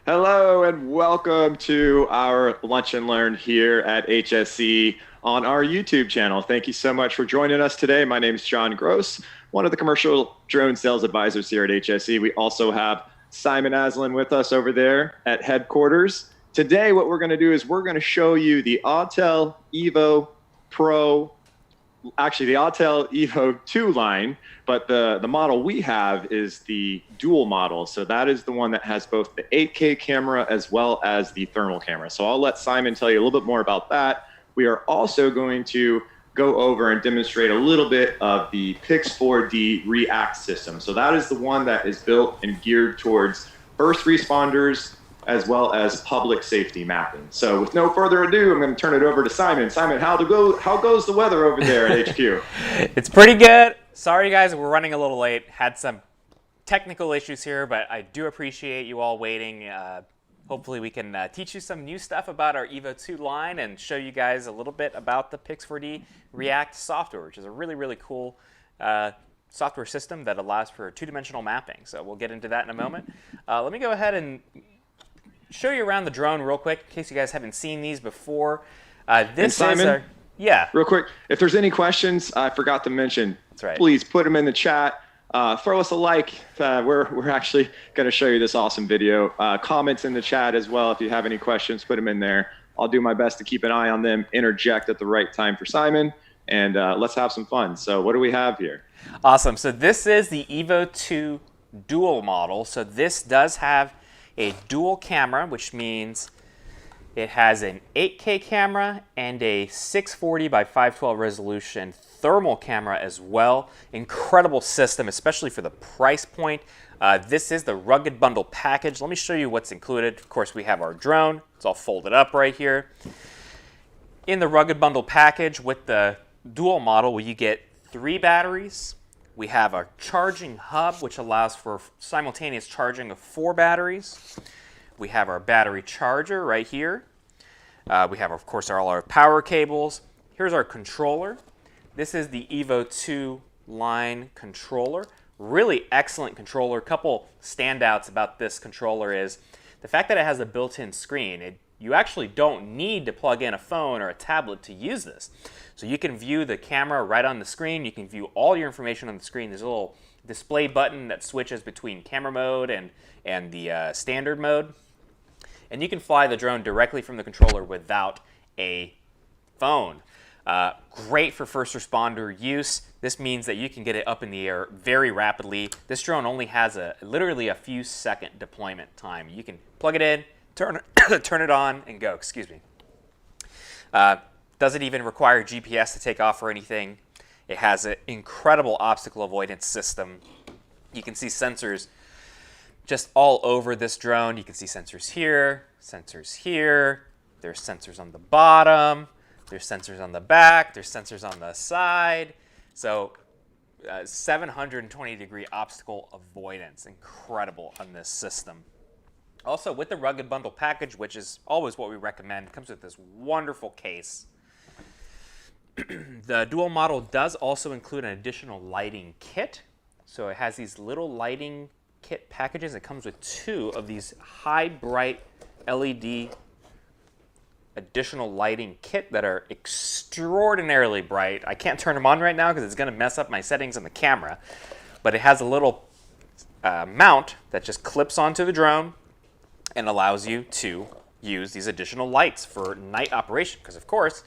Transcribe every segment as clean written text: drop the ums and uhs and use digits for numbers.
Hello and welcome to our Lunch and Learn here at HSE on our YouTube channel. Thank you so much for joining us today. My name is John Gross, one of the commercial drone sales advisors here at HSE. We also have Simon Aslan with us over there at headquarters. Today, what we're going to do is we're going to show you the Autel EVO Pro, actually the Autel EVO II line, but the model we have is the dual model. So that is the one that has both the 8K camera as well as the thermal camera. So I'll let Simon tell you a little bit more about that. We are also going to go over and demonstrate a little bit of the Pix4D React system. So that is the one that is built and geared towards first responders as well as public safety mapping. So with no further ado, I'm going to turn it over to Simon. Simon, how goes the weather over there at HQ? It's pretty good. Sorry guys, we're running a little late. Had some technical issues here, but I do appreciate you all waiting. Hopefully we can teach you some new stuff about our EVO II line and show you guys a little bit about the Pix4D React software, which is a really, really cool software system that allows for two-dimensional mapping. So we'll get into that in a moment. Let me go ahead and show you around the drone real quick in case you guys haven't seen these before. Simon, yeah. Real quick, if there's any questions I forgot to mention, That's right. Please put them in the chat. Throw us a like. We're actually going to show you this awesome video. Comments in the chat as well. If you have any questions, put them in there. I'll do my best to keep an eye on them, interject at the right time for Simon, and let's have some fun. So what do we have here? Awesome. So this is the EVO II Dual model. So this does have a dual camera, which means it has an 8K camera and a 640 by 512 resolution thermal camera as well. Incredible system, especially for the price point. This is the rugged bundle package. Let me show you what's included. Of course, we have our drone. It's all folded up right here. In the rugged bundle package with the dual model, you get 3 batteries. We have our charging hub, which allows for simultaneous charging of 4 batteries. We have our battery charger right here. We have, of course, all our power cables. Here's our controller. This is the EVO II line controller. Really excellent controller. A couple standouts about this controller is the fact that it has a built-in screen. You actually don't need to plug in a phone or a tablet to use this. So you can view the camera right on the screen. You can view all your information on the screen. There's a little display button that switches between camera mode and the standard mode. And you can fly the drone directly from the controller without a phone. Great for first responder use. This means that you can get it up in the air very rapidly. This drone only has literally a few second deployment time. You can plug it in, turn it on, and go. Excuse me. Doesn't even require GPS to take off or anything. It has an incredible obstacle avoidance system. You can see sensors just all over this drone. You can see sensors here, sensors here. There's sensors on the bottom. There's sensors on the back. There's sensors on the side. So 720-degree obstacle avoidance. Incredible on this system. Also, with the rugged bundle package, which is always what we recommend, comes with this wonderful case. The dual model does also include an additional lighting kit. So it has these little lighting kit packages. It comes with 2 of these high bright LED additional lighting kit that are extraordinarily bright. I can't turn them on right now because it's going to mess up my settings on the camera. But it has a little mount that just clips onto the drone and allows you to use these additional lights for night operation. Because of course,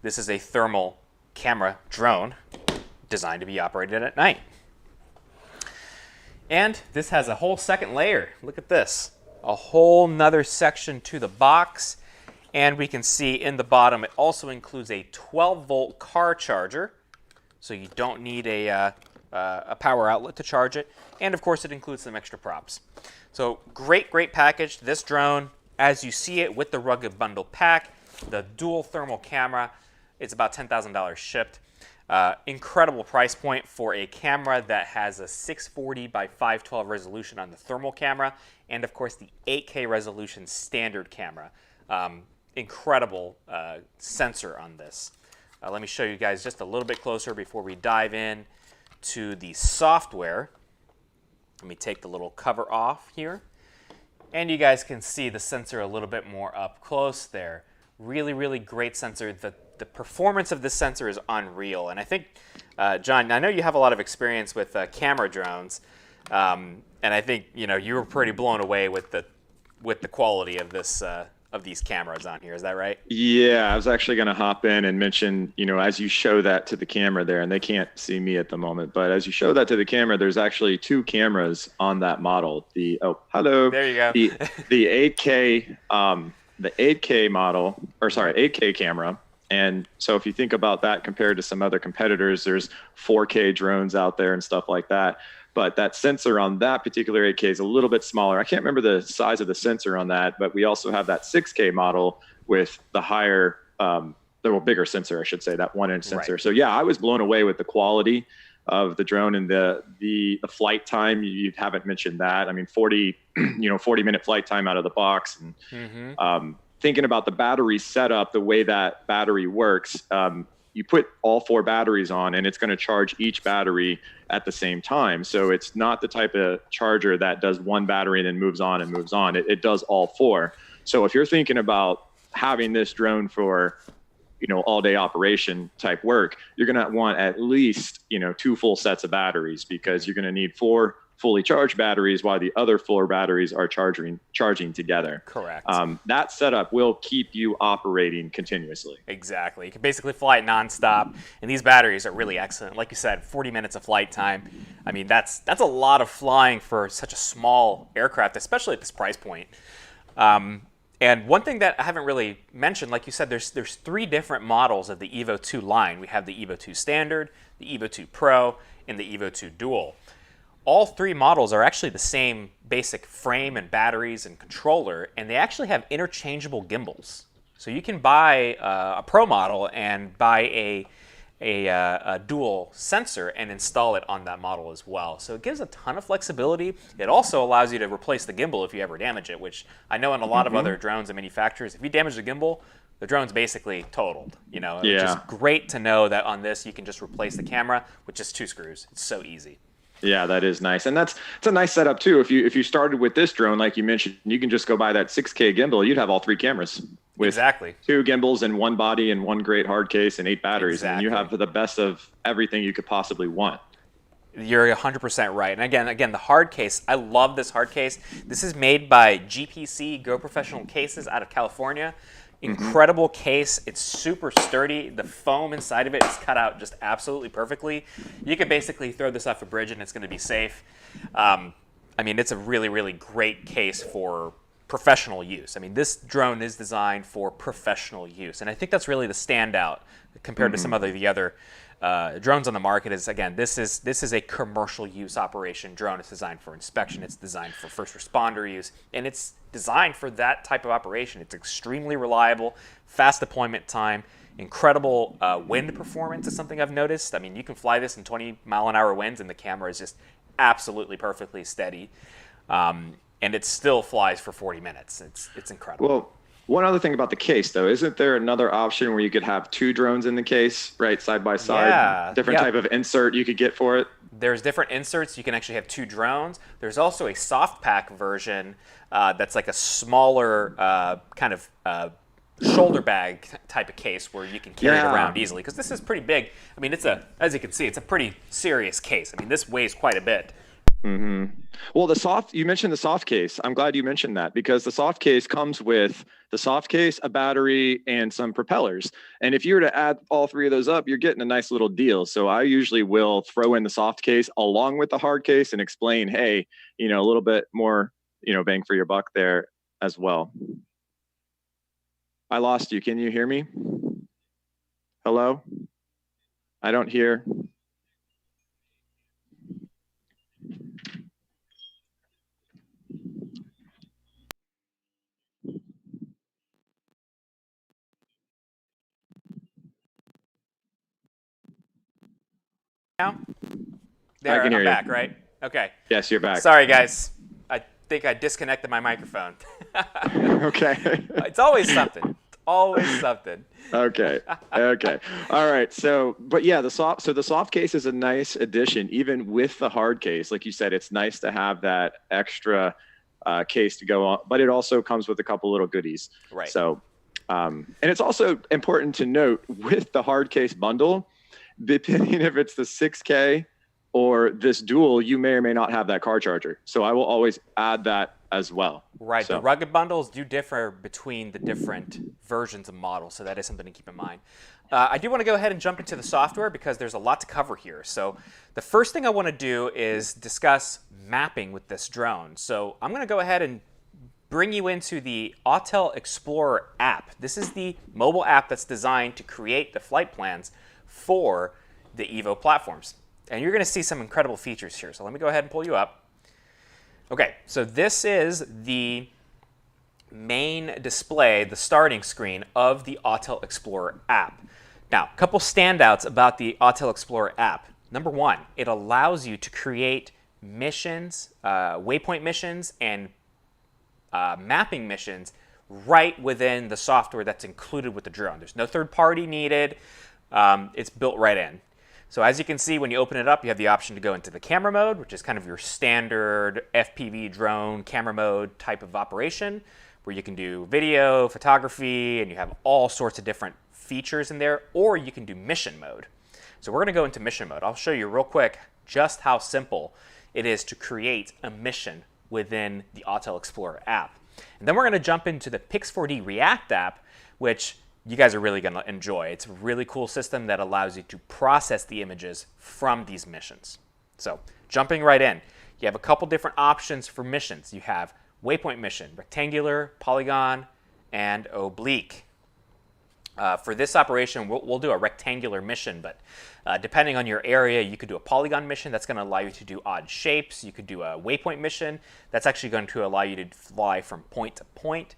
this is a thermal camera drone designed to be operated at night. And this has a whole second layer. Look at this. A whole nother section to the box. And we can see in the bottom, it also includes a 12-volt car charger. So you don't need a power outlet to charge it. And of course, it includes some extra props. So great, great package. This drone, as you see it with the rugged bundle pack, the dual thermal camera, it's about $10,000 shipped. Incredible price point for a camera that has a 640 by 512 resolution on the thermal camera, and of course the 8K resolution standard camera. Incredible sensor on this. Let me show you guys just a little bit closer before we dive in to the software. Let me take the little cover off here. And you guys can see the sensor a little bit more up close there. Really, really great sensor. The performance of this sensor is unreal. And I think, John, I know you have a lot of experience with camera drones, and I think you were pretty blown away with the quality of this of these cameras on here. Is that right? Yeah, I was actually going to hop in and mention, as you show that to the camera there, and they can't see me at the moment, but as you show that to the camera, there's actually two cameras on that model. Hello. There you go. The 8K, the 8K model, or sorry, 8K camera. And so if you think about that compared to some other competitors, there's 4K drones out there and stuff like that. But that sensor on that particular 8K is a little bit smaller. I can't remember the size of the sensor on that, but we also have that 6K model with the higher, the bigger sensor, I should say, that 1-inch sensor. Right. So yeah, I was blown away with the quality of the drone and the flight time. You haven't mentioned that. I mean, 40-minute flight time out of the box. And thinking about the battery setup, the way that battery works, you put all 4 batteries on and it's going to charge each battery at the same time. So it's not the type of charger that does one battery and then moves on and moves on. It does all 4. So if you're thinking about having this drone for, all day operation type work, you're going to want at least, 2 full sets of batteries, because you're going to need 4 fully charged batteries while the other 4 batteries are charging together. Correct. That setup will keep you operating continuously. Exactly. You can basically fly it nonstop, and these batteries are really excellent. Like you said, 40 minutes of flight time. I mean, that's a lot of flying for such a small aircraft, especially at this price point. And one thing that I haven't really mentioned, like you said, there's 3 different models of the EVO II line. We have the EVO II Standard, the EVO II Pro, and the EVO II Dual. All 3 models are actually the same basic frame and batteries and controller, and they actually have interchangeable gimbals. So you can buy a Pro model and buy a dual sensor and install it on that model as well. So it gives a ton of flexibility. It also allows you to replace the gimbal if you ever damage it, which I know in a lot of other drones and manufacturers, if you damage the gimbal, the drone's basically totaled. Which is great to know that on this you can just replace the camera with just 2 screws. It's so easy. Yeah, that is nice. And it's a nice setup too. If you started with this drone, like you mentioned, you can just go buy that 6K gimbal. You'd have all 3 cameras with exactly 2 gimbals and 1 body and 1 great hard case and 8 batteries. Exactly. And you have the best of everything you could possibly want. You're 100% right. And again, the hard case, I love this hard case. This is made by GPC, Go Professional Cases, out of California. Incredible case. It's super sturdy. The foam inside of it is cut out just absolutely perfectly. You could basically throw this off a bridge and it's going to be safe. I mean, it's a really, really great case for professional use. I mean, this drone is designed for professional use, and I think that's really the standout compared to some of the other drones on the market. Is again, this is a commercial use operation drone. It's designed for inspection. It's designed for first responder use, and it's designed for that type of operation. It's extremely reliable, fast deployment time, incredible wind performance is something I've noticed. I mean, you can fly this in 20-mile-an-hour winds, and the camera is just absolutely perfectly steady, and it still flies for 40 minutes. It's incredible. Well, one other thing about the case, though, isn't there another option where you could have 2 drones in the case, right, side by side? Yeah. Different type of insert you could get for it? There's different inserts. You can actually have 2 drones. There's also a soft pack version that's like a smaller kind of shoulder bag type of case where you can carry it around easily. Because this is pretty big. I mean, as you can see, it's a pretty serious case. I mean, this weighs quite a bit. Well, you mentioned the soft case. I'm glad you mentioned that, because the soft case comes with the soft case, a battery, and some propellers. And if you were to add all 3 of those up, you're getting a nice little deal. So I usually will throw in the soft case along with the hard case and explain, hey, a little bit more, bang for your buck there as well. I lost you. Can you hear me? Hello? I don't hear. Now? There, I'm back, right? Okay. Yes, you're back. Sorry, guys. I think I disconnected my microphone. Okay. It's always something. It's always something. Okay. All right. But yeah, the soft case is a nice addition, even with the hard case. Like you said, it's nice to have that extra case to go on, but it also comes with a couple little goodies. Right. So, and it's also important to note with the hard case bundle, depending if it's the 6K or this dual, you may or may not have that car charger. So I will always add that as well. Right. So. The rugged bundles do differ between the different versions of models, so that is something to keep in mind. I do want to go ahead and jump into the software because there's a lot to cover here. So the first thing I want to do is discuss mapping with this drone. So I'm going to go ahead and bring you into the Autel Explorer app. This is the mobile app that's designed to create the flight plans for the EVO platforms. And you're going to see some incredible features here. So let me go ahead and pull you up. Okay, so this is the main display, the starting screen of the Autel Explorer app. Now, a couple standouts about the Autel Explorer app. Number one, it allows you to create missions, waypoint missions, and mapping missions right within the software that's included with the drone. There's no third party needed. It's built right in. So as you can see, when you open it up, you have the option to go into the camera mode, which is kind of your standard FPV drone camera mode type of operation, where you can do video, photography, and you have all sorts of different features in there, or you can do mission mode. So we're going to go into mission mode. I'll show you real quick just how simple it is to create a mission within the Autel Explorer app. And then we're going to jump into the Pix4D React app, which you guys are really going to enjoy. It's a really cool system that allows you to process the images from these missions. So jumping right in, you have a couple different options for missions. You have waypoint mission, rectangular, polygon, and oblique. For this operation, we'll do a rectangular mission, but depending on your area, you could do a polygon mission. That's going to allow you to do odd shapes. You could do a waypoint mission. That's actually going to allow you to fly from point to point.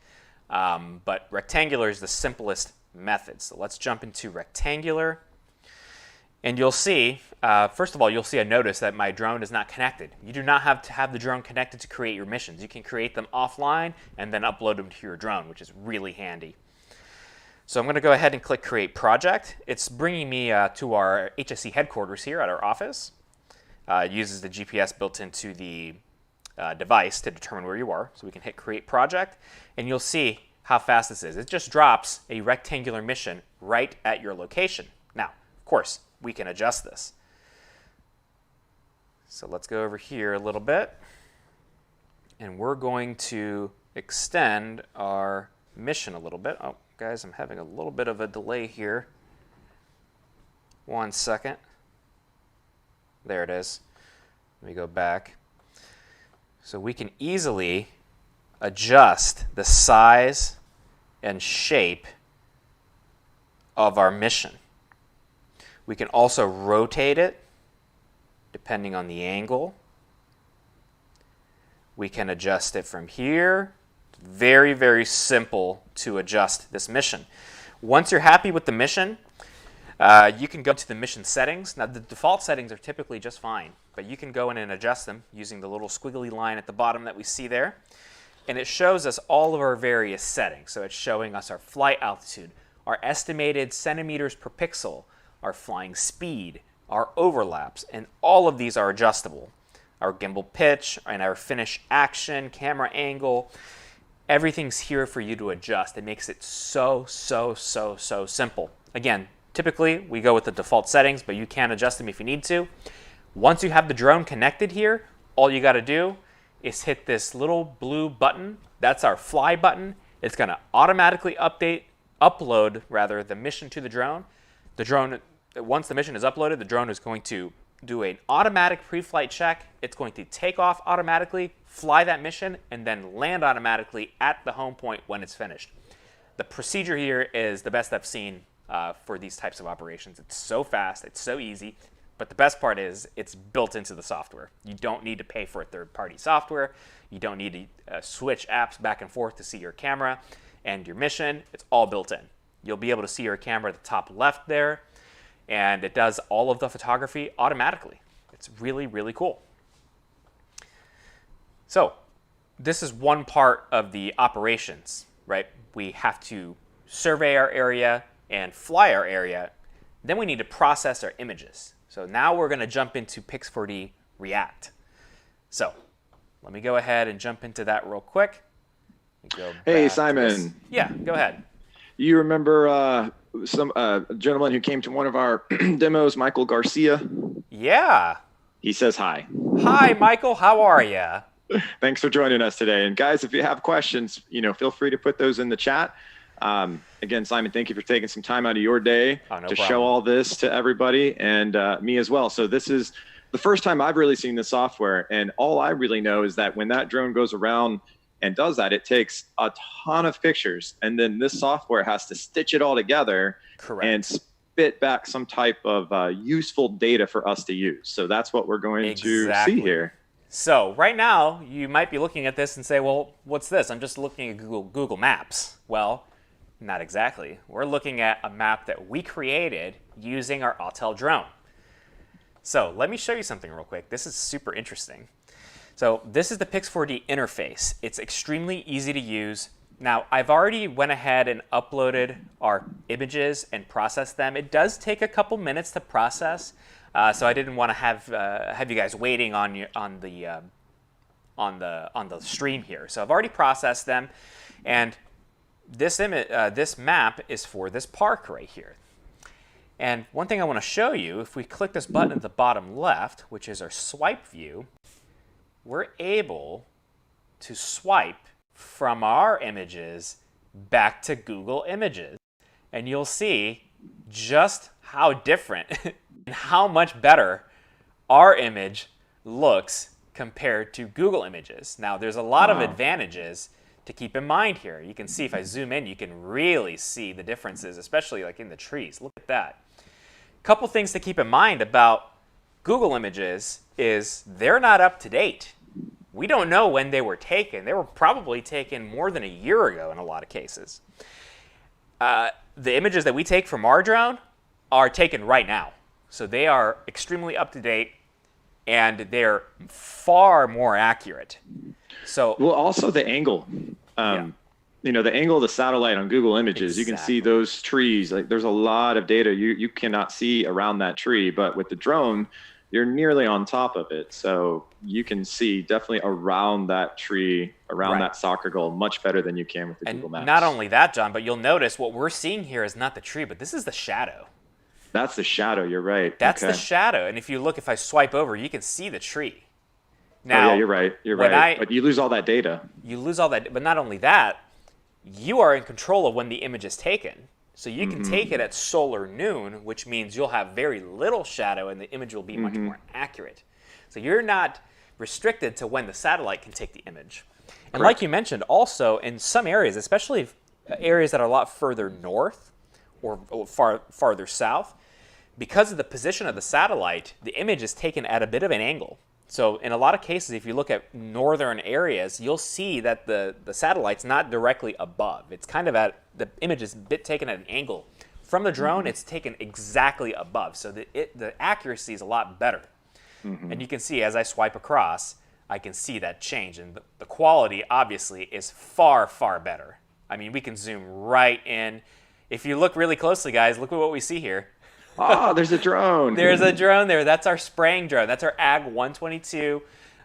But rectangular is the simplest method. So let's jump into rectangular. And you'll see, first of all, you'll see a notice that my drone is not connected. You do not have to have the drone connected to create your missions. You can create them offline and then upload them to your drone, which is really handy. So I'm going to go ahead and click Create Project. It's bringing me to our HSC headquarters here at our office. It uses the GPS built into the device to determine where you are. So we can hit Create Project, and you'll see how fast this is. It just drops a rectangular mission right at your location. Now, of course, we can adjust this. So let's go over here a little bit, and we're going to extend our mission a little bit. Oh, guys, I'm having a little bit of a delay here. 1 second. There it is. Let me go back. So we can easily adjust the size and shape of our mission. We can also rotate it depending on the angle. We can adjust it from here. Very, very simple to adjust this mission. Once you're happy with the mission, you can go to the mission settings. Now, the default settings are typically just fine, but you can go in and adjust them using the little squiggly line at the bottom that we see there. And it shows us all of our various settings. So it's showing us our flight altitude, our estimated centimeters per pixel, our flying speed, our overlaps, and all of these are adjustable. Our gimbal pitch and our finish action, camera angle, everything's here for you to adjust. It makes it so simple. Again, typically we go with the default settings, but you can adjust them if you need to. Once you have the drone connected here, all you got to do is hit this little blue button. That's our fly button. It's going to automatically upload the mission to the drone. The drone, once the mission is uploaded, the drone is going to do an automatic pre-flight check. It's going to take off automatically, fly that mission, and then land automatically at the home point when it's finished. The procedure here is the best I've seen for these types of operations. It's so fast, it's so easy, but the best part is it's built into the software. You don't need to pay for a third-party software. You don't need to switch apps back and forth to see your camera and your mission. It's all built in. You'll be able to see your camera at the top left there, and it does all of the photography automatically. It's really, really cool. So this is one part of the operations, right? We have to survey our area and fly our area. Then we need to process our images. So now we're going to jump into Pix4D React. So let me go ahead and jump into that real quick. Hey, Simon. Yeah, go ahead. You remember some gentleman who came to one of our demos, Michael Garcia? Yeah. He says hi. Hi, Michael. How are you? Thanks for joining us today. And guys, if you have questions, feel free to put those in the chat. Again, Simon, thank you for taking some time out of your day to show all this to everybody and me as well. So this is the first time I've really seen the software. And all I really know is that when that drone goes around and does that, it takes a ton of pictures. And then this software has to stitch it all together and spit back some type of useful data for us to use. So that's what we're going to see here. So right now, you might be looking at this and say, well, what's this? I'm just looking at Google Maps. Well, not exactly. We're looking at a map that we created using our Autel drone. So let me show you something real quick. This is super interesting. So this is the Pix4D interface. It's extremely easy to use. Now, I've already went ahead and uploaded our images and processed them. It does take a couple minutes to process, so I didn't want to have you guys waiting on the stream here. So I've already processed them, and this map is for this park right here. And one thing I want to show you, if we click this button at the bottom left, which is our swipe view, we're able to swipe from our images back to Google Images. And you'll see just how different and how much better our image looks compared to Google Images. Now, there's a lot of advantages to keep in mind here. You can see if I zoom in, you can really see the differences, especially like in the trees. Look at that. A couple things to keep in mind about Google Images is they're not up to date. We don't know when they were taken. They were probably taken more than a year ago in a lot of cases. The images that we take from our drone are taken right now. So they are extremely up to date and they're far more accurate. So, well, also the angle. The angle of the satellite on Google Images, you can see those trees. Like, there's a lot of data you cannot see around that tree, but with the drone, you're nearly on top of it. So you can see definitely around that tree, around that soccer goal, much better than you can with the Google Maps. Not only that, John, but you'll notice what we're seeing here is not the tree, but this is the shadow. That's the shadow, you're right. That's the shadow. And if you look, if I swipe over, you can see the tree. Now, yeah, you're right. You're right. But you lose all that data. You lose all that. But not only that, you are in control of when the image is taken. So you can take it at solar noon, which means you'll have very little shadow and the image will be much more accurate. So you're not restricted to when the satellite can take the image. And like you mentioned, also in some areas, especially areas that are a lot further north or farther south, because of the position of the satellite, the image is taken at a bit of an angle. So in a lot of cases, if you look at northern areas, you'll see that the satellite's not directly above. It's kind of the image is taken at an angle. From the drone, it's taken exactly above. So the accuracy is a lot better. And you can see as I swipe across, I can see that change. And the quality, obviously, is far, far better. I mean, we can zoom right in. If you look really closely, guys, look at what we see here. Oh, there's a drone. There's a drone there. That's our spraying drone. That's our Ag 122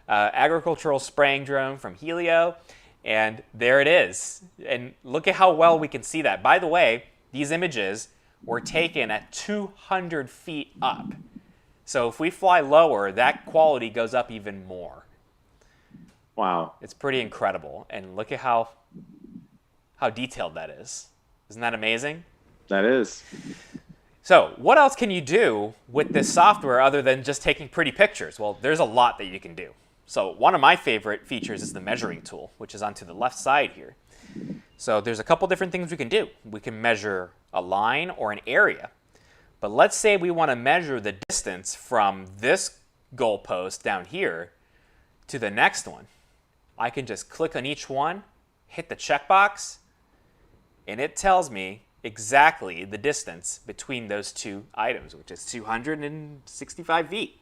agricultural spraying drone from Helio. And there it is. And look at how well we can see that. By the way, these images were taken at 200 feet up. So if we fly lower, that quality goes up even more. Wow. It's pretty incredible. And look at how detailed that is. Isn't that amazing? That is. So what else can you do with this software other than just taking pretty pictures? Well, there's a lot that you can do. So one of my favorite features is the measuring tool, which is onto the left side here. So there's a couple different things we can do. We can measure a line or an area. But let's say we want to measure the distance from this goalpost down here to the next one. I can just click on each one, hit the checkbox, and it tells me exactly the distance between those two items, which is 265 feet.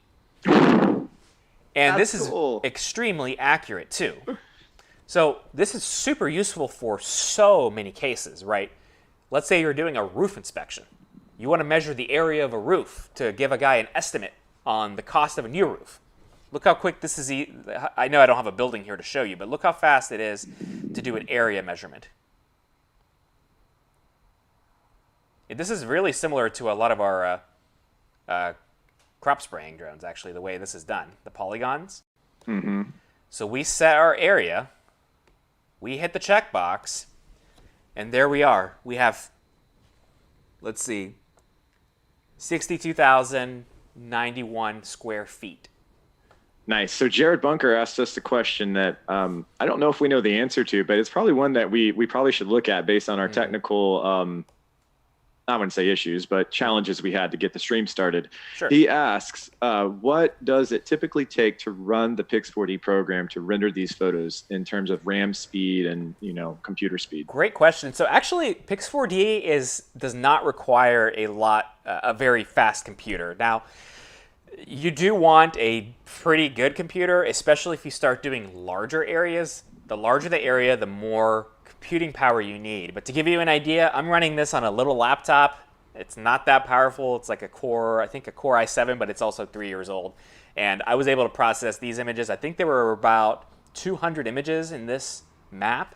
And this is extremely accurate too. So this is super useful for so many cases, right? Let's say you're doing a roof inspection. You want to measure the area of a roof to give a guy an estimate on the cost of a new roof. Look how quick this is. I know I don't have a building here to show you, but look how fast it is to do an area measurement. This is really similar to a lot of our crop spraying drones, actually, the way this is done. The polygons. Mm-hmm. So we set our area, we hit the checkbox, and there we are. We have, let's see, 62,091 square feet. Nice. So Jared Bunker asked us a question that I don't know if we know the answer to, but it's probably one that we probably should look at based on our technical, I wouldn't say issues, but challenges we had to get the stream started. Sure. He asks, what does it typically take to run the Pix4D program to render these photos in terms of RAM speed and, computer speed? Great question. So actually, Pix4D does not require a very fast computer. Now, you do want a pretty good computer, especially if you start doing larger areas. The larger the area, the more computing power you need. But to give you an idea, I'm running this on a little laptop. It's not that powerful. It's like a Core i7, but it's also 3 years old. And I was able to process these images. I think there were about 200 images in this map.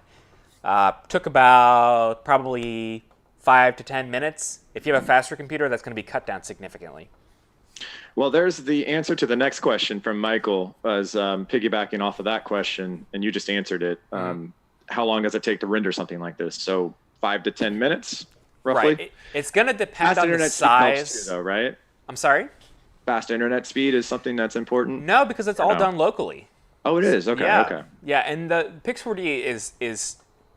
Took about probably 5 to 10 minutes. If you have a faster computer, that's going to be cut down significantly. Well, there's the answer to the next question from Michael, as piggybacking off of that question, and you just answered it. How long does it take to render something like this? So 5 to 10 minutes, roughly? Right. It's going to depend Fast on the internet size. speed helps too, though, right? I'm sorry? Fast internet speed is something that's important? No, because it's all done locally. Oh, it is? Okay, yeah. okay. Yeah, and the Pix4D is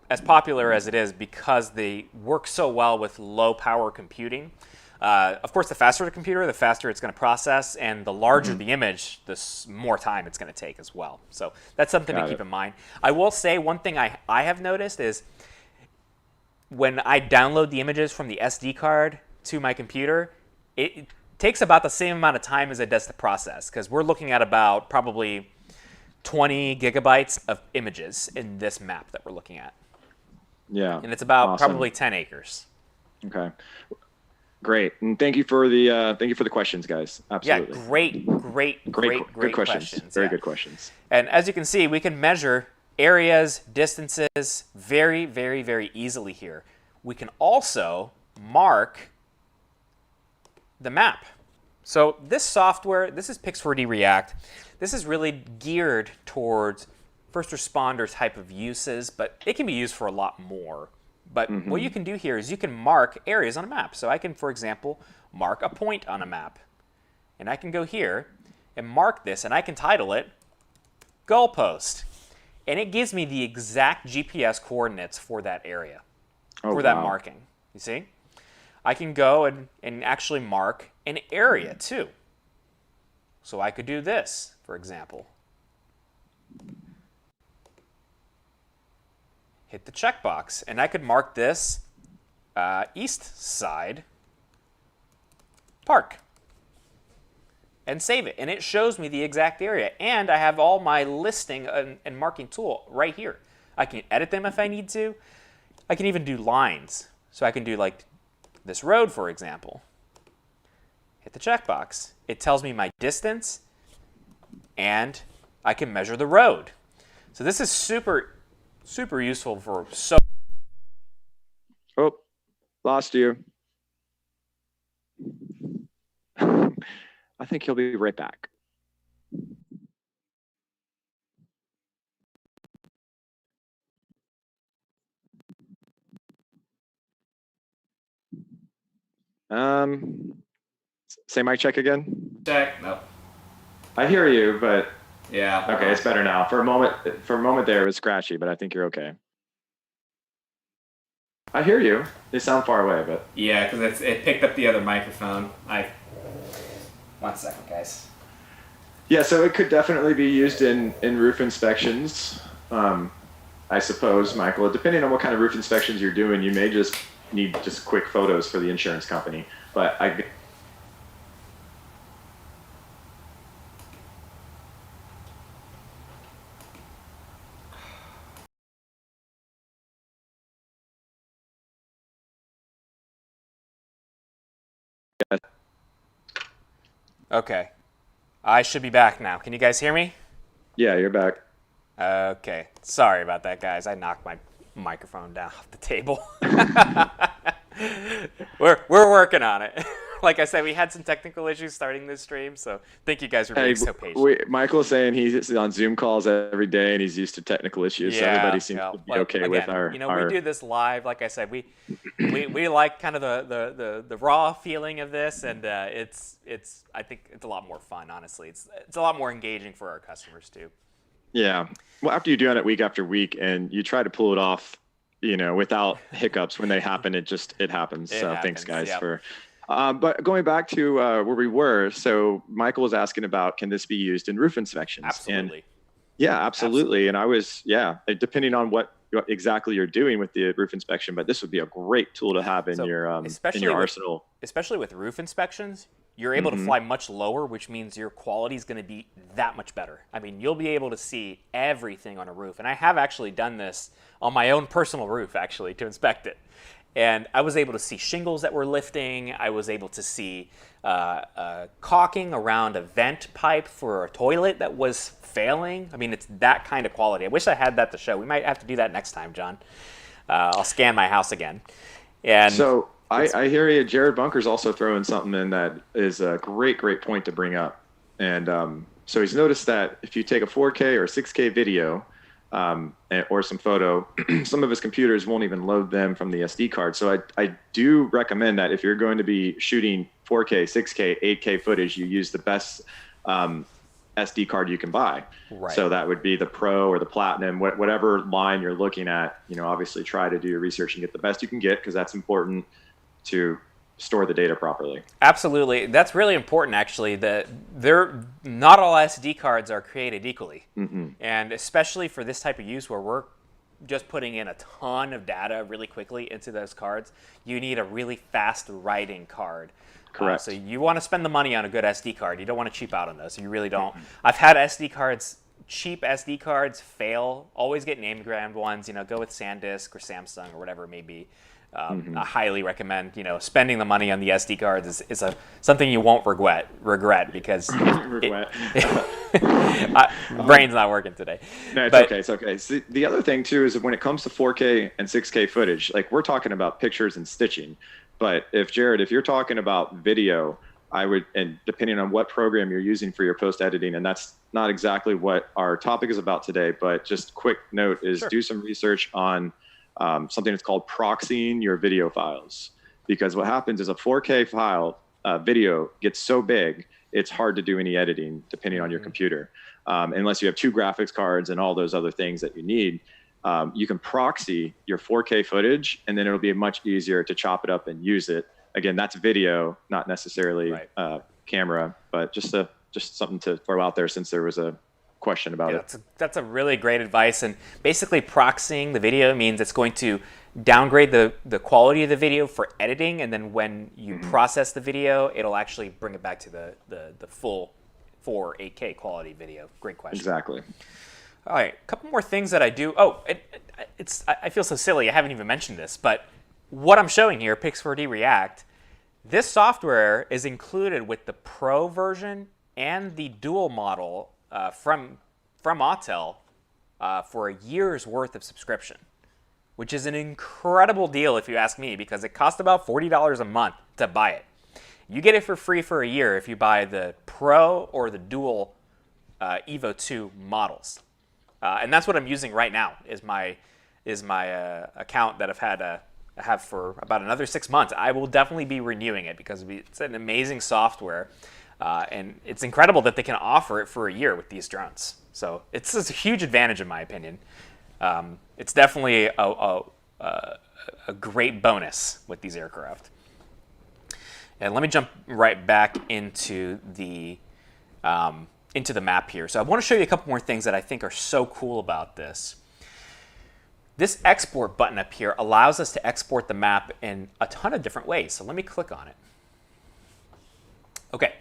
as popular as it is because they work so well with low power computing. Of course, the faster the computer, the faster it's going to process, and the larger the image, the more time it's going to take as well. So that's something to keep in mind. I will say one thing I have noticed is when I download the images from the SD card to my computer, it takes about the same amount of time as it does to process, because we're looking at about probably 20 gigabytes of images in this map that we're looking at. Yeah. And it's about probably 10 acres. Okay. Great, and thank you for the questions, guys. Absolutely. Yeah, great questions. Very good questions. And as you can see, we can measure areas, distances very, very, very easily here. We can also mark the map. So this software, this is Pix4D React. This is really geared towards first responder type of uses, but it can be used for a lot more. But what you can do here is you can mark areas on a map. So I can, for example, mark a point on a map. And I can go here and mark this, and I can title it Goalpost. And it gives me the exact GPS coordinates for that area, that marking. You see? I can go and actually mark an area too. So I could do this, for example. Hit the checkbox, and I could mark this East Side Park and save it. And it shows me the exact area. And I have all my listing and marking tool right here. I can edit them if I need to. I can even do lines. So I can do like this road, for example. Hit the checkbox. It tells me my distance, and I can measure the road. So this is super useful for so. Oh, lost you. I think he'll be right back. Say mic check again. Check. Nope. I hear you, but yeah. Okay, it's better now. For a moment there, it was scratchy, but I think you're okay. I hear you. They sound far away, but yeah, because it picked up the other microphone. 1 second, guys. Yeah, so it could definitely be used in roof inspections. I suppose, Michael, depending on what kind of roof inspections you're doing, you may just need just quick photos for the insurance company. But Okay. I should be back now. Can you guys hear me? Yeah, you're back. Okay. Sorry about that, guys. I knocked my microphone down off the table. We're working on it. Like I said, we had some technical issues starting this stream, so thank you guys for being so patient. Michael's saying he's on Zoom calls every day and he's used to technical issues. So everybody seems to be okay with our. We do this live. Like I said, we like kind of the raw feeling of this, and it's I think it's a lot more fun. Honestly, it's a lot more engaging for our customers too. Yeah. Well, after you're doing it week after week and you try to pull it off, without hiccups, when they happen, it happens. Thanks guys for. But going back to where we were, so Michael was asking about, can this be used in roof inspections? Absolutely. And absolutely. And I was, depending on what exactly you're doing with the roof inspection, but this would be a great tool to have in your arsenal. Especially with roof inspections, you're able to fly much lower, which means your quality is going to be that much better. I mean, you'll be able to see everything on a roof. And I have actually done this on my own personal roof, actually, to inspect it. And I was able to see shingles that were lifting. I was able to see caulking around a vent pipe for a toilet that was failing. I mean, it's that kind of quality. I wish I had that to show. We might have to do that next time, John. I'll scan my house again. And so I hear you. Jared Bunker's also throwing something in that is a great point to bring up. And so he's noticed that if you take a 4K or 6K video, or some photo, some of his computers won't even load them from the SD card. So I do recommend that if you're going to be shooting 4K, 6K, 8K footage, you use the best SD card you can buy. Right. So that would be the Pro or the Platinum, whatever line you're looking at. Obviously try to do your research and get the best you can get, because that's important to store the data properly. Absolutely. That's really important, actually. Not all SD cards are created equally. And especially for this type of use where we're just putting in a ton of data really quickly into those cards, you need a really fast writing card. Correct. So you want to spend the money on a good SD card. You don't want to cheap out on those. You really don't. I've had cheap SD cards fail. Always get name brand ones. Go with SanDisk or Samsung or whatever it may be. I highly recommend, spending the money on the SD cards is something you won't regret because brain's not working today. No, it's okay. So the other thing too is when it comes to 4K and 6K footage, like we're talking about pictures and stitching, but if you're talking about video, I would, and depending on what program you're using for your post editing, and that's not exactly what our topic is about today, but just quick note is do some research on something that's called proxying your video files, because what happens is a 4K file video gets so big, it's hard to do any editing depending on your computer. Unless you have 2 graphics cards and all those other things that you need. You can proxy your 4K footage, and then it'll be much easier to chop it up and use it. Again, that's video, not necessarily camera, but just something to throw out there since there was a question about it. That's a really great advice. And basically proxying the video means it's going to downgrade the quality of the video for editing, and then when you process the video, it'll actually bring it back to the full 8K quality video. Great question. Exactly. All right, a couple more things that I do. I feel so silly. I haven't even mentioned this, but what I'm showing here, Pix4D React, this software is included with the Pro version and the Dual model from Autel for a year's worth of subscription, which is an incredible deal if you ask me, because it costs about $40 a month to buy it. You get it for free for a year if you buy the Pro or the Dual EVO II models. And that's what I'm using right now is my account that I have for about another 6 months. I will definitely be renewing it because it's an amazing software. And it's incredible that they can offer it for a year with these drones. So it's a huge advantage in my opinion. It's definitely a great bonus with these aircraft. And let me jump right back into the map here. So I want to show you a couple more things that I think are so cool about this. This export button up here allows us to export the map in a ton of different ways. So let me click on it. Okay,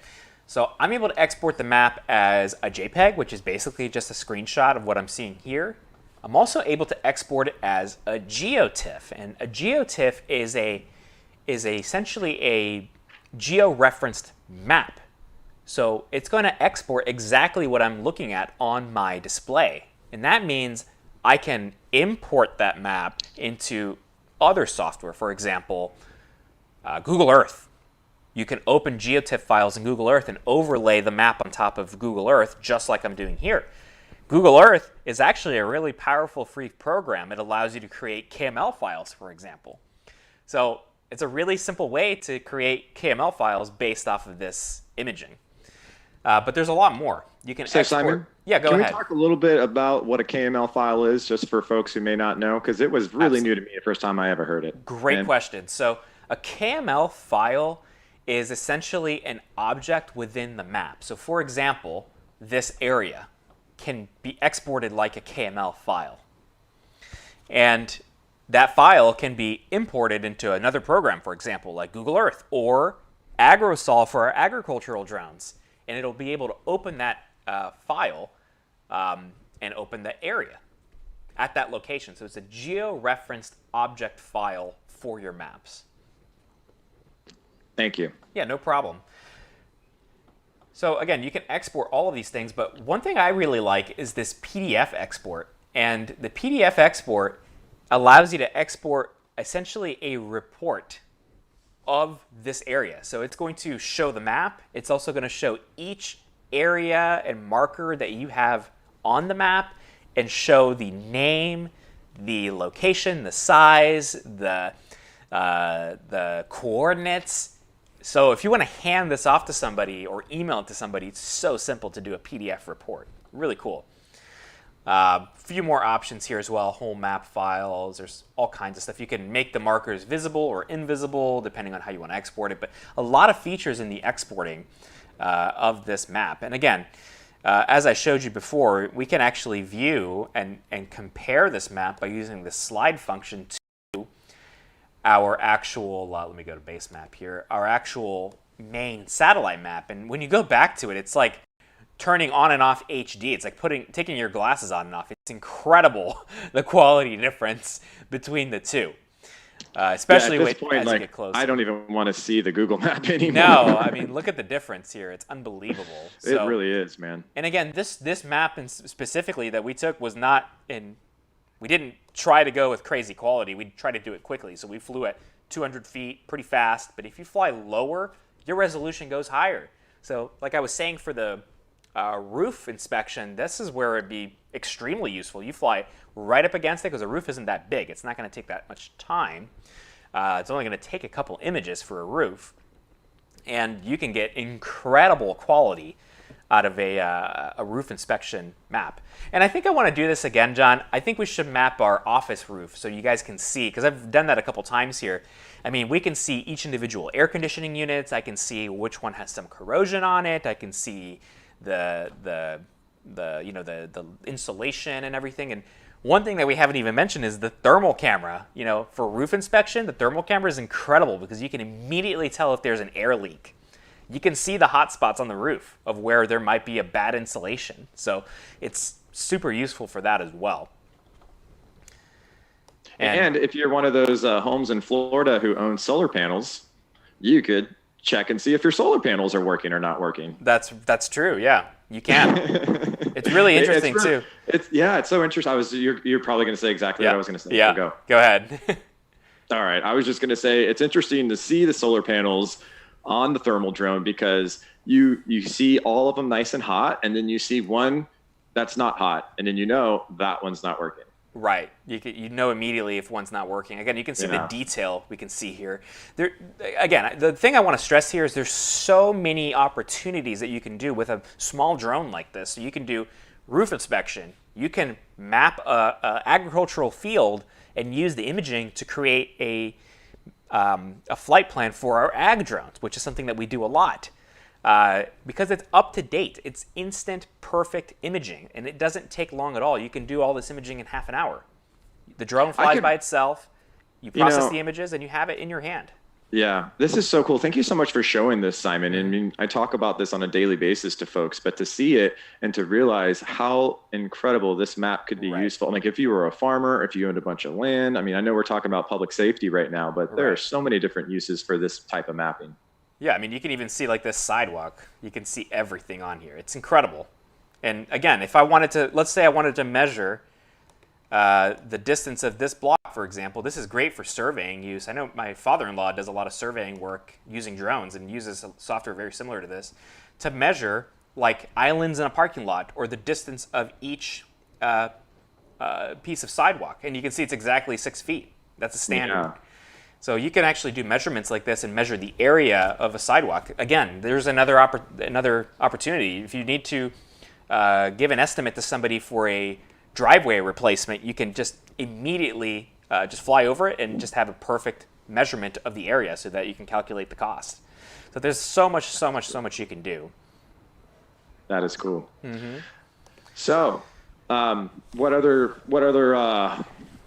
so I'm able to export the map as a JPEG, which is basically just a screenshot of what I'm seeing here. I'm also able to export it as a GeoTIFF, and a GeoTIFF is essentially a geo-referenced map. So it's going to export exactly what I'm looking at on my display. And that means I can import that map into other software. For example, Google Earth. You can open geotiff files in Google Earth and overlay the map on top of Google Earth, just like I'm doing here. Google Earth is actually a really powerful free program. It allows you to create KML files, for example. So it's a really simple way to create KML files based off of this imaging. But there's a lot more. You can export. Simon, yeah, go ahead. Can we talk a little bit about what a KML file is, just for folks who may not know? Because it was really new to me the first time I ever heard it. Great question. So a KML file is essentially an object within the map. So for example, this area can be exported like a KML file. And that file can be imported into another program, for example, like Google Earth or AgroSol for our agricultural drones. And it'll be able to open that file and open the area at that location. So it's a geo-referenced object file for your maps. Thank you. Yeah, no problem. So again, you can export all of these things, but one thing I really like is this PDF export. And the PDF export allows you to export essentially a report of this area. So it's going to show the map. It's also going to show each area and marker that you have on the map and show the name, the location, the size, the coordinates. So if you want to hand this off to somebody or email it to somebody, it's so simple to do a PDF report. Really cool. A few more options here as well, whole map files. There's all kinds of stuff. You can make the markers visible or invisible depending on how you want to export it. But a lot of features in the exporting of this map. And again, as I showed you before, we can actually view and compare this map by using the slide function to our actual, let me go to base map here, our actual main satellite map. And when you go back to it, it's like turning on and off HD. It's like taking your glasses on and off. It's incredible, the quality difference between the two, especially at this point, as you get close. I don't even want to see the Google map anymore. No, I mean, look at the difference here. It's unbelievable. It really is, man. And again, this map specifically that we took was not in, we didn't try to go with crazy quality. We tried to do it quickly. So we flew at 200 feet pretty fast. But if you fly lower, your resolution goes higher. So like I was saying for the roof inspection, this is where it'd be extremely useful. You fly right up against it because the roof isn't that big. It's not going to take that much time. It's only going to take a couple images for a roof. And you can get incredible quality out of a roof inspection map. And I think I want to do this again, John. I think we should map our office roof so you guys can see, because I've done that a couple times here. I mean, we can see each individual air conditioning units. I can see which one has some corrosion on it. I can see the insulation and everything. And one thing that we haven't even mentioned is the thermal camera. You know, for roof inspection, the thermal camera is incredible because you can immediately tell if there's an air leak. You can see the hot spots on the roof of where there might be a bad insulation. So it's super useful for that as well. And if you're one of those homes in Florida who own solar panels, you could check and see if your solar panels are working or not working. That's true. Yeah, you can. It's really interesting too. It's so interesting. You're probably going to say exactly what I was going to say. Yeah. So go ahead. All right. I was just going to say it's interesting to see the solar panels on the thermal drone because you see all of them nice and hot, and then you see one that's not hot, and then you know that one's not working. Right. You know immediately if one's not working. Again, you can see the detail we can see here. Again, the thing I want to stress here is there's so many opportunities that you can do with a small drone like this. So you can do roof inspection. You can map a agricultural field and use the imaging to create a flight plan for our ag drones, which is something that we do a lot. Because it's up to date. It's instant, perfect imaging, and it doesn't take long at all. You can do all this imaging in half an hour. The drone flies by itself, you process the images, and you have it in your hand. Yeah, this is so cool. Thank you so much for showing this, Simon. I mean, I talk about this on a daily basis to folks, but to see it and to realize how incredible this map could be useful. Like if you were a farmer, if you owned a bunch of land, I mean, I know we're talking about public safety right now, but there are so many different uses for this type of mapping. Yeah, I mean, you can even see like this sidewalk. You can see everything on here. It's incredible. And again, if I wanted to, let's say I wanted to measure the distance of this block, for example, this is great for surveying use. I know my father-in-law does a lot of surveying work using drones and uses software very similar to this to measure like islands in a parking lot or the distance of each piece of sidewalk. And you can see it's exactly 6 feet. That's a standard. Yeah. So you can actually do measurements like this and measure the area of a sidewalk. Again, there's another opportunity. If you need to give an estimate to somebody for a driveway replacement, you can just immediately just fly over it and just have a perfect measurement of the area so that you can calculate the cost. So there's so much you can do. That is cool. So what other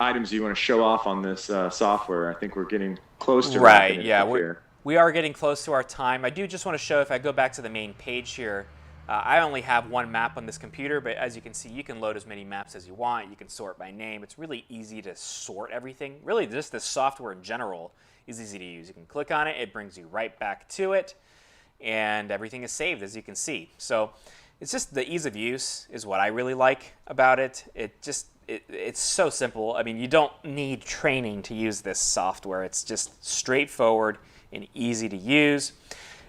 items do you want to show off on this software? I think we're getting close to right. wrapping it Yeah, up here. we are getting close to our time. I do just want to show, if I go back to the main page here, I only have one map on this computer, but as you can see, you can load as many maps as you want. You can sort by name. It's really easy to sort everything. Really, just the software in general is easy to use. You can click on it. It brings you right back to it, and everything is saved, as you can see. So it's just the ease of use is what I really like about it. It's so simple. I mean, you don't need training to use this software. It's just straightforward and easy to use.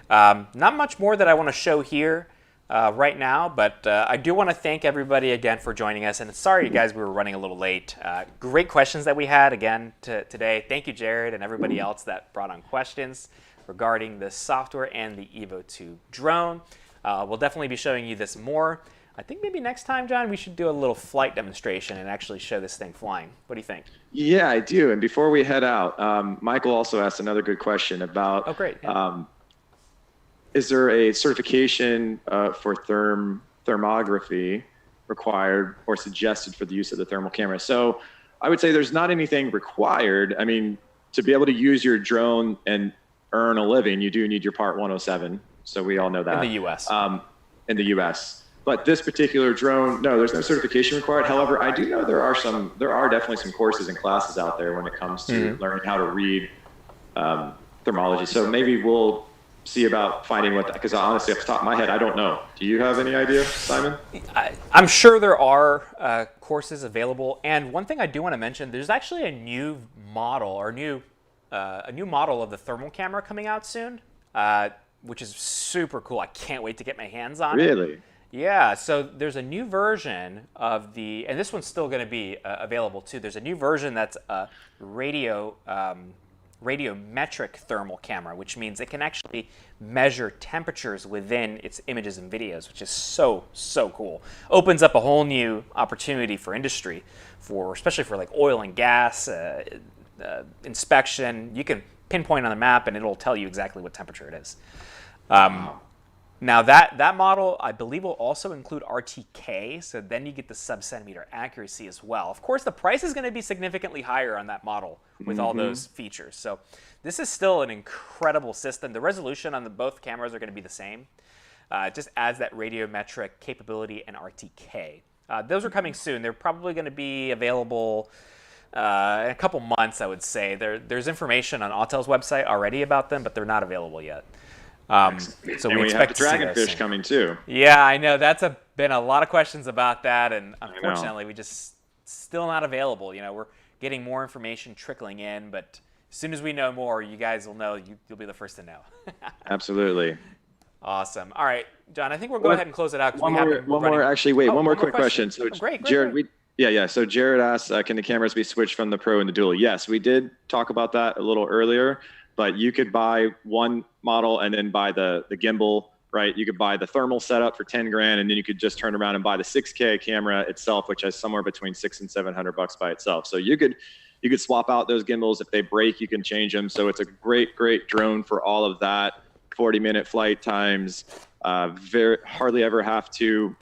Not much more that I want to show here right now, but I do want to thank everybody again for joining us. And sorry, you guys, we were running a little late. Great questions that we had again today. Thank you, Jared, and everybody else that brought on questions regarding the software and the EVO II drone. We'll definitely be showing you this more. I think maybe next time, John, we should do a little flight demonstration and actually show this thing flying. What do you think? Yeah, I do. And before we head out, Michael also asked another good question about, great. Yeah. Is there a certification for thermography required or suggested for the use of the thermal camera? So I would say there's not anything required. I mean, to be able to use your drone and earn a living, you do need your Part 107. So we all know that. In the U.S. In the U.S. But this particular drone, no, there's no certification required. However, I do know there are definitely some courses and classes out there when it comes to learning how to read thermology. So maybe we'll see about finding what that, because honestly, off the top of my head, I don't know. Do you have any idea, Simon? I'm sure there are courses available. And one thing I do want to mention, there's actually a new model or a new model of the thermal camera coming out soon, which is super cool. I can't wait to get my hands on it. Really? Yeah, so there's a new version of the, and this one's still going to be available too. There's a new version that's a radiometric thermal camera, which means it can actually measure temperatures within its images and videos, which is so cool. Opens up a whole new opportunity for industry, especially for like oil and gas inspection. You can pinpoint on the map and it'll tell you exactly what temperature it is. Now that model, I believe, will also include RTK, so then you get the sub-centimeter accuracy as well. Of course, the price is going to be significantly higher on that model with all those features. So this is still an incredible system. The resolution on both cameras are going to be the same. It just adds that radiometric capability and RTK. Those are coming soon. They're probably going to be available in a couple months, I would say. There's information on Autel's website already about them, but they're not available yet. So and we expect have the dragonfish coming too. Yeah, I know. Been a lot of questions about that, and unfortunately, we just still not available. You know, we're getting more information trickling in, but as soon as we know more, you guys will know. You'll be the first to know. Absolutely. Awesome. All right, John. I think we'll go ahead and close it out. One more quick question. So, great. Jared, Yeah. So Jared asked, can the cameras be switched from the Pro and the Dual? Yes, we did talk about that a little earlier, but you could buy one model and then buy the gimbal, right? You could buy the thermal setup for 10 grand, and then you could just turn around and buy the 6K camera itself, which is somewhere between $600 and $700 by itself. So you could swap out those gimbals. If they break, you can change them. So it's a great drone for all of that. 40-minute flight times, hardly ever have to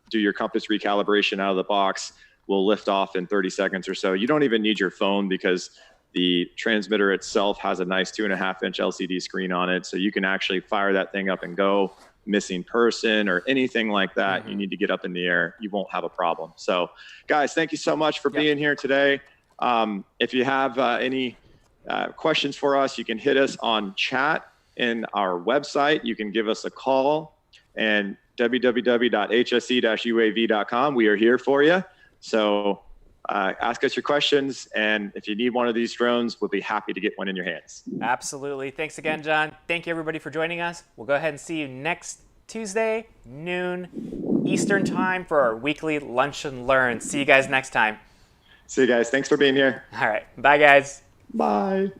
do your compass recalibration out of the box. Will lift off in 30 seconds or so. You don't even need your phone because the transmitter itself has a nice 2.5-inch LCD screen on it. So you can actually fire that thing up and go. Missing person or anything like that, you need to get up in the air, you won't have a problem. So guys, thank you so much for being here today. If you have any questions for us, you can hit us on chat in our website. You can give us a call and www.hse-uav.com. We are here for you. So ask us your questions, and if you need one of these drones, we'll be happy to get one in your hands. Absolutely. Thanks again, John. Thank you, everybody, for joining us. We'll go ahead and see you next Tuesday, noon Eastern time for our weekly Lunch and Learn. See you guys next time. See you guys. Thanks for being here. All right. Bye, guys. Bye.